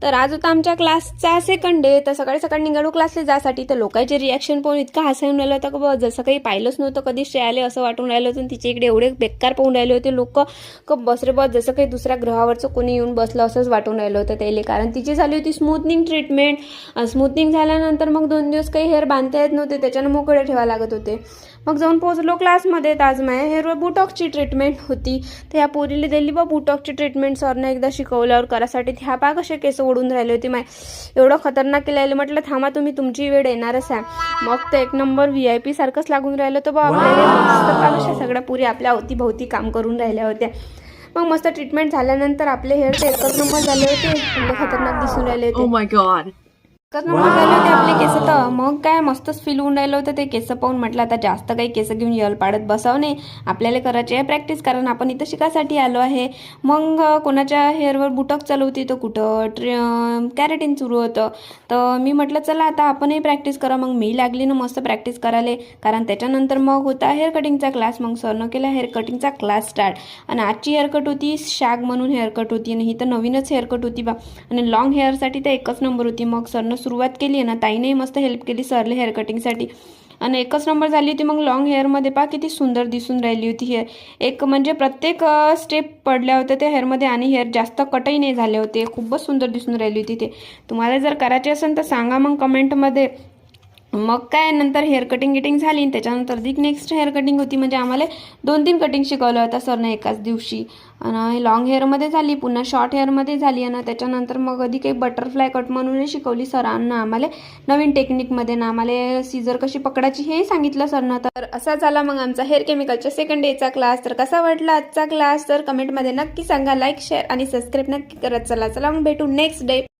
तर आज होता आमच्या क्लासचा सेकंड डे. तर सकाळी सकाळी निघालो क्लासला जासाठी. तर लोकांचे रिॲक्शन पाहून इतका हसायला राहिलं होतं का जसं काही पाहिलंच नव्हतं कधी श्रेय आले असं वाटून राहिलं होतं. तिच्या इकडे एवढे बेकार पाहून राहिले होते लोक का बस रे बस, जसं काही दुसऱ्या ग्रहावरचं कोणी येऊन बसलं असंच वाटून राहिलं होतं त्याला. कारण तिची झाली होती स्मूथनिंग ट्रीटमेंट. स्मूथनिंग झाल्यानंतर मग 2 दिवस काही हेअर बांधता येत नव्हते, त्याच्यानं मोकळे ठेवा लागत होते. मग जाऊन पोहोचलो क्लासमध्ये. तर आज माझ्या हेअरवर बुटॉक्सची ट्रीटमेंट होती. तर ह्या पोरीला दिली बा बुटॉक्सची ट्रीटमेंट सरने एकदा शिकवल्यावर करासाठी. ह्या पा कसे केस ओढून राहिले होते माय, एवढं खतरनाक केलेलं. म्हटलं थांबा तुम्ही, तुमची वेळ येणारच आहे. मग ते एक नंबर VIP सारखंच लागून राहिलं होतं बा आपल्याला. मस्त का कशा सगळ्या पुरी आपल्या अवतीभोवती काम करून राहिल्या होत्या. मग मस्त ट्रीटमेंट झाल्यानंतर आपले हेअर ते एकच नंबर झाले होते. खतरनाक दिसून राहिले होते. Oh my god. नंबर झाले होते आपले केस. तर मग काय मस्तच फील होऊन राहिलं होतं ते केस पाहून. म्हटलं आता जास्त काही केस घेऊन यल पाडत बसावं नाही, आपल्याला करायची आहे प्रॅक्टिस, कारण आपण इथं शिकासाठी आलो आहे. मग कोणाच्या हेअरवर बुटॉक चालू होती तर कुठं कॅरेटिन सुरू होतं. तर मी म्हटलं चला आता आपणही प्रॅक्टिस करा. मग मी लागली ना मस्त प्रॅक्टिस करायला, कारण त्याच्यानंतर मग होता हेअर कटिंगचा क्लास. मग सरनं केला हेअर कटिंगचा क्लास स्टार्ट. आणि आजची हेअरकट होती शॅग म्हणून हेअरकट होती, आणि ही तर नवीनच हेअरकट होती बा. आणि लॉंग हेअरसाठी तर एकच नंबर होती. मग सरनं सुरुवात केली ना, ताईने मस्त हेल्प केली सरले हेअर कटिंगसाठी, आणि एकच नंबर झाली होती. मग लॉंग हेअरमध्ये पहा किती सुंदर दिसून राहिली होती हेअर. एक म्हणजे प्रत्येक स्टेप पडल्या होत्या त्या हेअरमध्ये, आणि हेअर जास्त कटही नाही झाले होते. खूपच सुंदर दिसून राहिली होती ते. तुम्हाला जर करायचे असेल तर सांगा मग कमेंटमध्ये. मग काय नंतर हेअर कटिंग झाली, त्याच्यानंतर नेक्स्ट हेअर कटिंग होती. म्हणजे आम्हाला 2-3 कटिंग शिकवलं होतं सरनं एकाच दिवशी. आणि लॉंग हेअरमध्ये झाली, पुन्हा शॉर्ट हेअरमध्ये झाली, आणि त्याच्यानंतर मग कधी काही बटरफ्लाय कट म्हणूनही शिकवली सरांना आम्हाला नवीन टेक्निकमध्ये. ना आम्हाला सीझर कशी पकडायची हे सांगितलं सरनं. तर असा झाला मग आमचा हेअर केमिकलच्या सेकंड डेचा क्लास. तर कसा वाटला आजचा क्लास तर कमेंटमध्ये नक्की सांगा. लाईक, शेअर आणि सबस्क्राईब नक्की करत चला. चला मग भेटू नेक्स्ट डे.